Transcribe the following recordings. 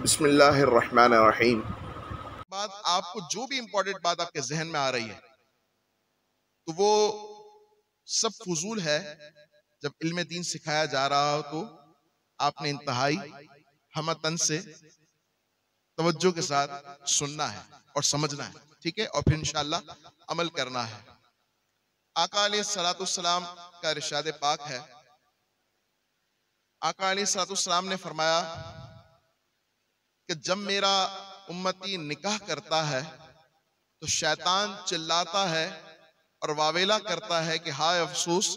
बिस्मिल्लाहिर्रहमानिर्रहीम। बाद आपको जो भी इंपॉर्टेंट बात आपके जहन में आ रही है तो वो सब फजूल है। जब इल्म दीन सिखाया जा रहा हो तो आपने इंतहाई हमतन से तवज्जो के साथ सुनना है और समझना है, ठीक है, और फिर इंशाअल्लाह अमल करना है। आका अलैहिस्सलाम का इरशाद पाक है, आका अलैहिस्सलाम ने फरमाया कि जब मेरा उम्मती निकाह करता है तो शैतान चिल्लाता है और वावेला करता है कि हाय अफसोस,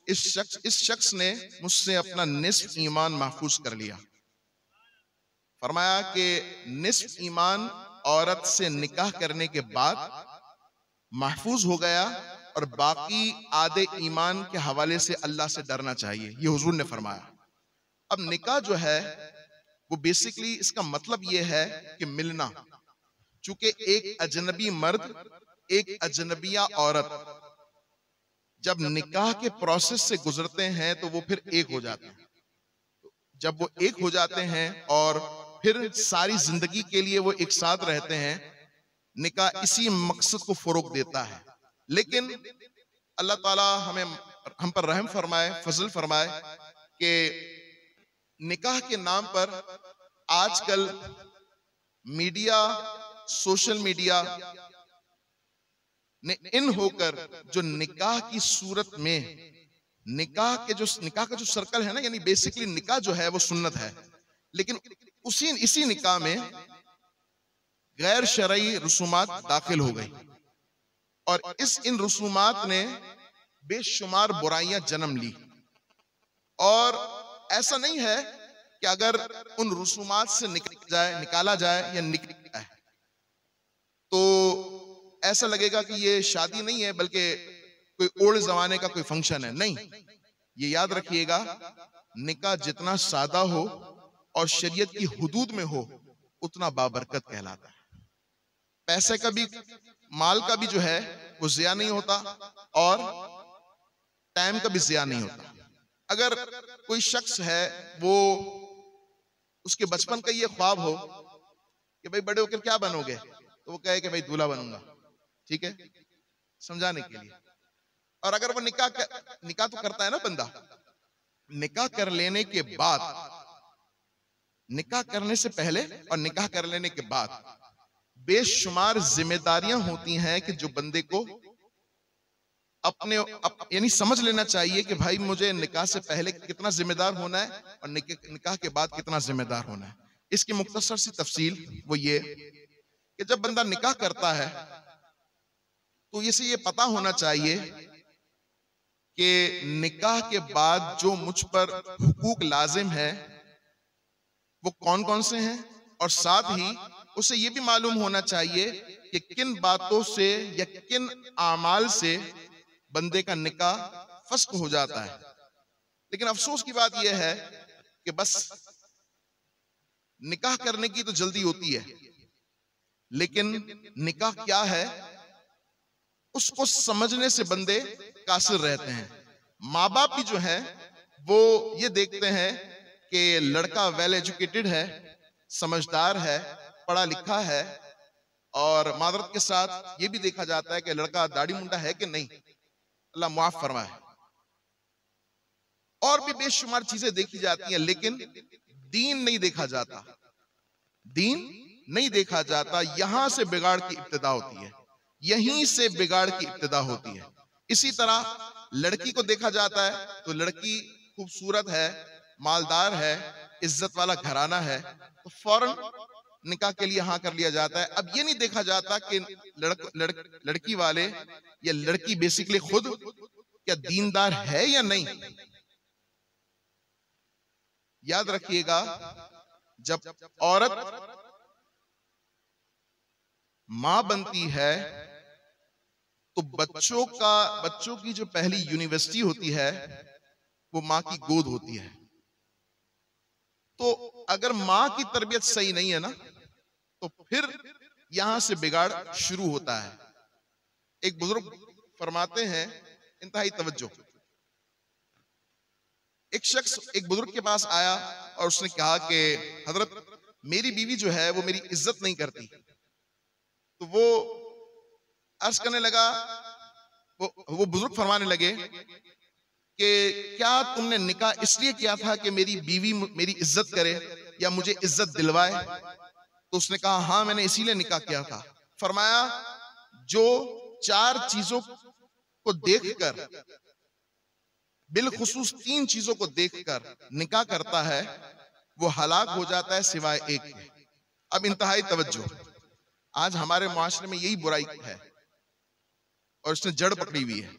इस शख्स ने मुझसे अपना निस्फ ईमान महफूज कर लिया। फरमाया कि निस्फ ईमान औरत से निकाह करने के बाद महफूज हो गया और बाकी आधे ईमान के हवाले से अल्लाह से डरना चाहिए, ये हुजूर ने फरमाया। अब निकाह जो है वो बेसिकली इसका मतलब ये है कि मिलना, चूंकि एक अजनबी मर्द एक अजनबिया औरत जब निकाह के प्रोसेस से गुजरते हैं तो वो फिर एक हो जाते हैं। जब वो एक हो जाते हैं और फिर सारी जिंदगी के लिए वो एक साथ रहते हैं, निकाह इसी मकसद को फरोग देता है। लेकिन अल्लाह ताला हम पर रहम फरमाए, फजल फरमाए कि निकाह के नाम पर आजकल मीडिया, सोशल मीडिया ने इन होकर जो निकाह की सूरत में निकाह का जो सर्कल है ना, यानी बेसिकली निकाह जो है वो सुन्नत है, लेकिन इसी निकाह में गैर शरई रसूमात दाखिल हो गई और इन रसूमात ने बेशुमार बुराइयां जन्म ली। और ऐसा नहीं है कि अगर उन रसूमात से निकाला जाए या निकल जाए तो ऐसा लगेगा कि ये शादी नहीं है बल्कि कोई ओल्ड जमाने का कोई फंक्शन है। नहीं, ये याद रखिएगा, निकाह जितना सादा हो और शरीयत की हुदूद में हो उतना बाबरकत कहलाता है। पैसे का भी, माल का भी जो है वो जिया नहीं होता और टाइम का भी जिया नहीं होता। अगर कोई शख्स है वो उसके बचपन का ये ख्वाब हो कि भाई बड़े होकर क्या बनोगे, तो वो कहे कि भाई दूल्हा बनूंगा, ठीक है, समझाने के लिए। और अगर वो निकाह तो करता है ना बंदा, निकाह कर लेने के बाद, निकाह करने से पहले और निकाह कर लेने के बाद बेशुमार जिम्मेदारियां होती हैं कि जो बंदे को यानी समझ लेना चाहिए कि भाई मुझे निकाह से पहले कितना जिम्मेदार होना है और निकाह के बाद कितना जिम्मेदार होना है। इसकी मुख्तसर सी तफसील वो ये कि जब बंदा निकाह करता है तो इसे ये पता होना चाहिए कि निकाह के बाद जो मुझ पर हुकूक लाजिम है वो कौन कौन से हैं, और साथ ही उसे ये भी मालूम होना चाहिए कि किन बातों से या किन आमाल से बंदे का निकाह फस्क हो जाता है। लेकिन अफसोस की बात यह है कि बस निकाह करने की तो जल्दी होती है, लेकिन निकाह क्या है उसको समझने से बंदे कासिर रहते हैं। माँ बाप भी जो है वो ये देखते हैं कि लड़का वेल एजुकेटेड है, समझदार है, पढ़ा लिखा है, और मादरत के साथ ये भी देखा जाता है कि लड़का दाढ़ी मुंडा है कि नहीं, अल्लाह माफ फरमाए। और भी बेशुमार चीजें देखी जाती हैं, लेकिन दीन नहीं देखा जाता, दीन नहीं देखा जाता। यहां से बिगाड़ की इब्तिदा होती है, यहीं से बिगाड़ की इब्तिदा होती है। इसी तरह लड़की को देखा जाता है तो लड़की खूबसूरत है, मालदार है, इज्जत वाला घराना है, तो फौरन निकाह के लिए हाँ कर लिया जाता है। अब ये नहीं देखा जाता कि लड़की वाले या लड़की बेसिकली खुद क्या दीनदार है या नहीं। याद रखिएगा, जब औरत मां बनती है तो बच्चों की जो पहली यूनिवर्सिटी होती है वो मां की गोद होती है। तो अगर मां की तरबियत सही नहीं है ना तो फिर यहां से बिगाड़ शुरू होता है। एक बुजुर्ग फरमाते हैं, इंतहाई तवज्जो, एक शख्स एक बुजुर्ग के पास आया और उसने कहा कि हजरत मेरी बीवी जो है वो मेरी इज्जत नहीं करती। तो वो अर्ज करने लगा, वो बुजुर्ग फरमाने लगे कि क्या तुमने निकाह इसलिए किया था कि मेरी बीवी मेरी इज्जत करे या मुझे इज्जत दिलवाए? तो उसने कहा हाँ, मैंने इसीलिए निकाह किया था। फरमाया जो 4 चीजों को देखकर, बिलखुसूस 3 चीजों को देखकर निकाह करता है वो हलाक हो जाता है सिवाय एक के। अब इंतहाई तवज्जो, आज हमारे मुआशरे में यही बुराई है और इसने जड़ पकड़ी हुई है।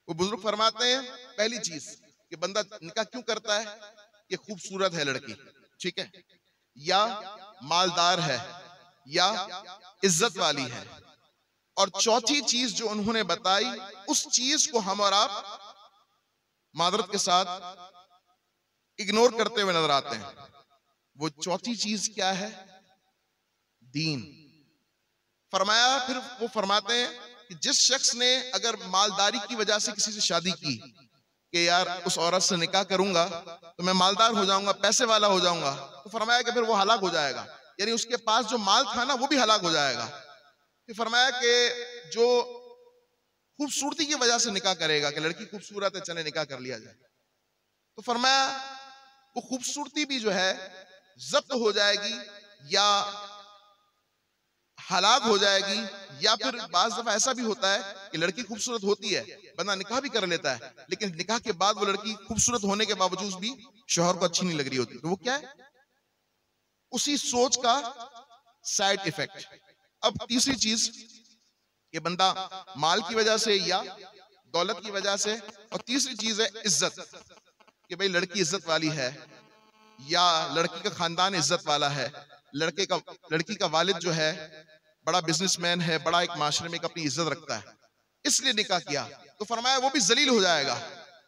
वो बुजुर्ग फरमाते हैं पहली चीज कि बंदा निकाह क्यों करता है? ये खूबसूरत है लड़की, ठीक है, या मालदार है, या इज्जत वाली है। और चौथी चीज जो उन्होंने बताई, उस चीज को हम और आप मादरत के साथ इग्नोर करते हुए नजर आते हैं। वो चौथी चीज क्या है? दीन। फरमाया, फिर वो फरमाते हैं कि जिस शख्स ने अगर मालदारी की वजह से किसी से शादी की कि यार उस औरत से निकाह करूंगा तो मैं मालदार हो जाऊंगा, पैसे वाला हो जाऊंगा, तो फरमाया कि फिर वो हलाक हो जाएगा, यानी उसके पास जो माल था ना वो भी हलाक हो जाएगा। फिर फरमाया कि जो खूबसूरती की वजह से निकाह करेगा कि लड़की खूबसूरत है चले निकाह कर लिया जाए, तो फरमाया वो खूबसूरती भी जो है जब्त हो जाएगी या हलाक हो जाएगी। या फिर बाज दफा ऐसा भी होता है कि लड़की खूबसूरत होती है, बंदा निकाह भी कर लेता है, लेकिन निकाह के बाद वो लड़की खूबसूरत होने के बावजूद भी शौहर को अच्छी नहीं लग रही होती। तो वो क्या है? उसी सोच का साइड इफेक्ट। अब तीसरी चीज, ये बंदा माल की वजह से या दौलत की वजह से, और तीसरी चीज है इज्जत, कि भाई लड़की इज्जत वाली है या लड़की का खानदान इज्जत वाला है, लड़की का वालिद जो है बड़ा बिजनेसमैन है, बड़ा एक माशरे में अपनी इज्जत रखता है, इसलिए निकाह किया, तो फरमाया वो भी जलील हो जाएगा।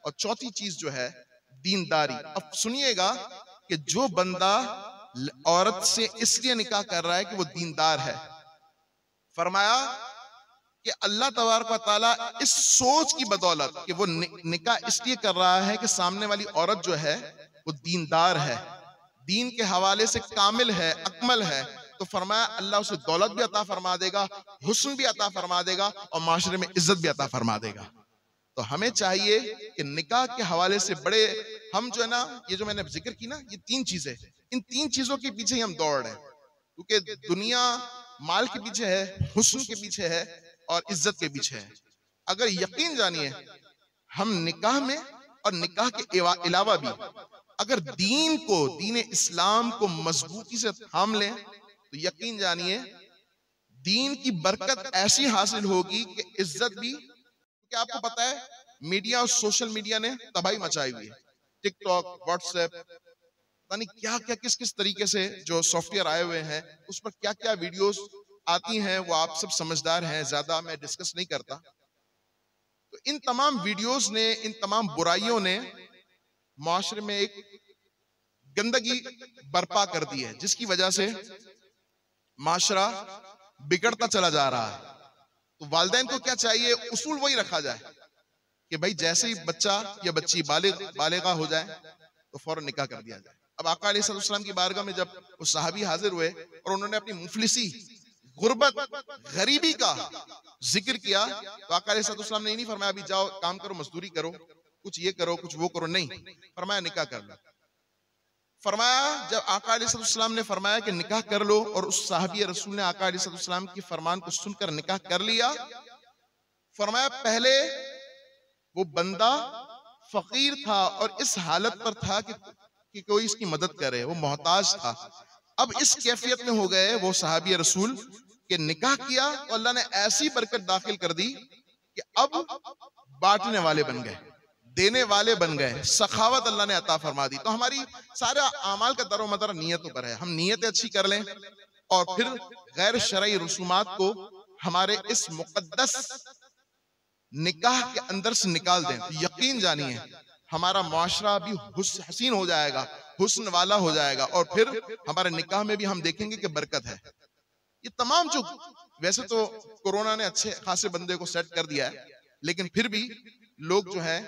और चौथी चीज जो है दीनदारी। अब सुनिएगा कि जो बंदा औरत से इसलिए निकाह कर रहा है कि वो दीनदार है, फरमाया कि अल्लाह तबारक व तआला इस सोच की बदौलत कि वो निकाह इसलिए कर रहा है कि सामने वाली औरत जो है वो दीनदार है, दीन के हवाले से कामिल है, अकमल है, तो फरमाया अल्लाह उसे दौलत भी अता फरमा देगा, हुस्न भी अता फरमा देगा और माशरे में इज्जत भी अता फरमा देगा। तो हमें चाहिए कि निकाह के हवाले से बड़े हम जो है ना, ये जो मैंने जिक्र की ना, ये 3 चीजें, इन 3 चीजों के पीछे ही हम दौड़ रहे हैं, क्योंकि दुनिया माल के पीछे है, हुस्न के पीछे है और इज्जत के पीछे है। अगर यकीन जानिए हम निकाह में और निकाह के अलावा भी अगर दीन को, दीन इस्लाम को मजबूती से थाम लें तो यकीन जानिए दीन की बरकत ऐसी हासिल होगी कि इज्जत भी, क्योंकि आपको पता है मीडिया और सोशल मीडिया ने तबाही मचाई हुई है, टिकटॉक, व्हाट्सएप, पता नहीं क्या क्या किस किस तरीके से जो सॉफ्टवेयर आए हुए हैं उस पर क्या क्या वीडियोस आती हैं, वो आप सब समझदार हैं, ज्यादा मैं डिस्कस नहीं करता। तो इन तमाम वीडियोस ने, इन तमाम बुराइयों ने माशरे में एक गंदगी बर्पा कर दी है, जिसकी वजह से माशरा बिगड़ता चला जा रहा है। तो वालिदैन को क्या चाहिए? उसूल वही रखा जाए कि भाई जैसे ही बच्चा या बच्ची बालिगा हो जाए तो फौरन निकाह कर दिया जाए। अब आका अलैहिस्सलाम की बारगाह में जब वो सहाबी हाजिर हुए और उन्होंने अपनी मुफलिसी, गुर्बत, गरीबी का जिक्र किया, तो आका अलैहिस्सलाम ने नहीं फरमाया अभी जाओ काम करो, मजदूरी करो, कुछ ये करो, कुछ वो करो, नहीं, फरमाया निकाह कर लो। फरमाया जब आका अलैहिस्सलाम ने फरमाया कि निकाह कर लो, और उस साहबी रसूल ने आका अलैहिस्सलाम की फरमान को सुनकर निकाह कर लिया, फरमाया पहले वो बंदा फकीर था और इस हालत पर था कि कोई इसकी मदद करे, वो मोहताज था। अब इस कैफियत में हो गए वो सहाबी रसूल के निकाह किया तो अल्लाह ने ऐसी बरकत दाखिल कर दी कि अब बांटने वाले बन गए, देने वाले बन गए, सखावत अल्लाह ने अता फरमा दी। तो हमारी सारा आमाल का दरोमदार नियतों पर है, हम नियतें अच्छी कर लें और फिर गैर शरई रसूमात को हमारे इस मुकद्दस निकाह के अंदर से निकाल दें, तो यकीन जानिए हमारा मुआशरा भी हसीन हो जाएगा, हुस्न वाला हो जाएगा, और फिर हमारे निकाह में भी हम देखेंगे कि बरकत है। ये तमाम जो, वैसे तो कोरोना ने अच्छे खासे बंदे को सेट कर दिया है, लेकिन फिर भी लोग जो है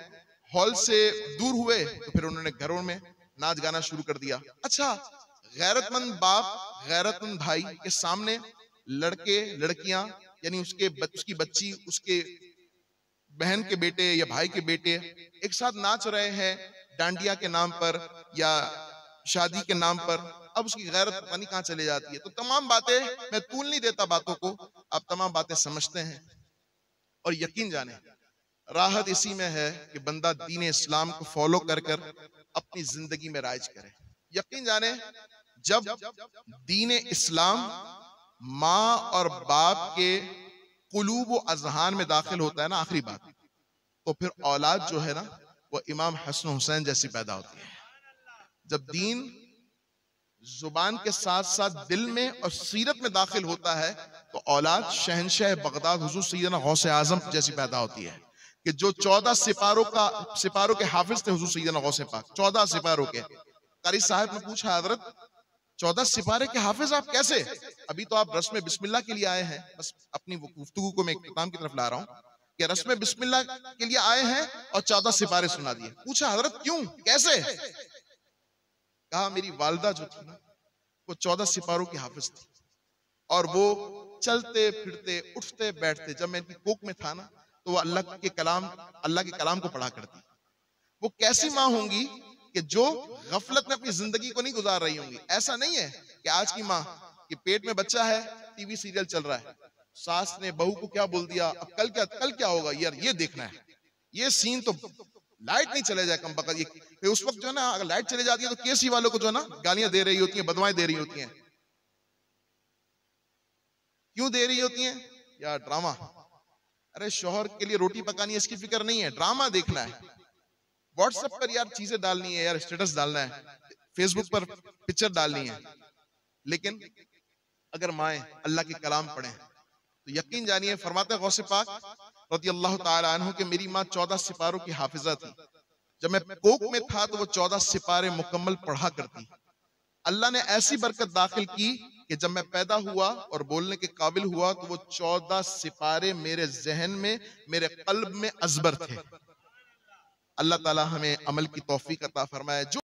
हॉल से दूर हुए तो फिर उन्होंने घरों में नाच गाना शुरू कर दिया। अच्छा, गैरतमंद बाप गैरतमंद भाई के सामने लड़के लड़कियां यानी उसकी बच्ची, उसके बहन के बेटे या भाई के बेटे एक साथ नाच रहे हैं डांडिया के नाम पर या शादी के नाम पर, अब उसकी गैरत पता नहीं कहां चले जाती है। तो तमाम बातें, मैं तूल नहीं देता बातों को, आप तमाम बातें समझते हैं। और यकीन जाने राहत इसी में है कि बंदा दीन इस्लाम को फॉलो कर कर अपनी जिंदगी में राइज करे। यकीन जाने जब दीन इस्लाम माँ और बाप के कुलूब व अजहान में दाखिल होता है ना, आखिरी बात, तो फिर औलाद जो है ना वो इमाम हसन हुसैन जैसी पैदा होती है। जब दीन जुबान के साथ साथ दिल में और सीरत में दाखिल होता है तो औलाद शहनशाह बगदाद हुजूर सैयदना गौसे आजम जैसी पैदा होती है कि जो 14 सिपारों के हाफिज थे हुजूर सैयदना गौसे पाक, 14 सिपारों के। कारी साहब ने पूछा, हजरत 14 सिपारे के हाफिज आप कैसे? अभी तो आप रस्म बिस्मिल्लाह के लिए आए हैं, बस अपनी गुफ्तगू को मैं इख्तिताम की तरफ ला रहा हूँ कि रस्म बिस्मिल्लाह के लिए आए हैं और 14 सिपारे सुना दिए। पूछा, हजरत क्यों, कैसे? कहा, मेरी वालदा जो थी ना वो 14 सिपारों की हाफिज थी और वो चलते फिरते उठते बैठते, जब मैं इनकी कोख में था ना तो वो अल्लाह के कलाम को पढ़ा करती। वो कैसी माँ होंगी कि जो गफलत में अपनी जिंदगी को नहीं गुजार रही होंगी। ऐसा नहीं है कि आज की माँ कि पेट में बच्चा है, टीवी सीरियल चल रहा है, सास ने बहू को क्या बोल दिया, अब कल क्या होगा यार, ये देखना है, ये सीन तो लाइट नहीं चले जाए कम बकत। ये उस वक्त जो है ना अगर लाइट चले जाती है तो केसी वालों को जो है ना गालियां दे रही होती हैं, बदवाएं दे रही होती हैं। क्यों दे रही होती हैं? यार ड्रामा। अरे शौहर के लिए रोटी पकानी है इसकी फिक्र नहीं है, ड्रामा देखना है। व्हाट्सएप पर यार चीजें डालनी है, यार स्टेटस डालना है, फेसबुक पर पिक्चर डालनी है। लेकिन अगर माएं अल्लाह के कलाम पढ़ें तो यकीन जानिए, फरमाते गौसे पाक रज़ी अल्लाह ताला अन्हु कि मेरी माँ 14 सिपारों की हाफिजा थी। जब मैं कोख में था तो वो 14 सिपारे मुकम्मल पढ़ा करती। अल्लाह ने ऐसी बरकत दाखिल की कि जब मैं पैदा हुआ और बोलने के काबिल हुआ तो वो 14 सिपारे मेरे जहन में, मेरे कल्ब में अजबर थे। अल्लाह ताला हमें अमल की तौफीक अता फरमाए। जो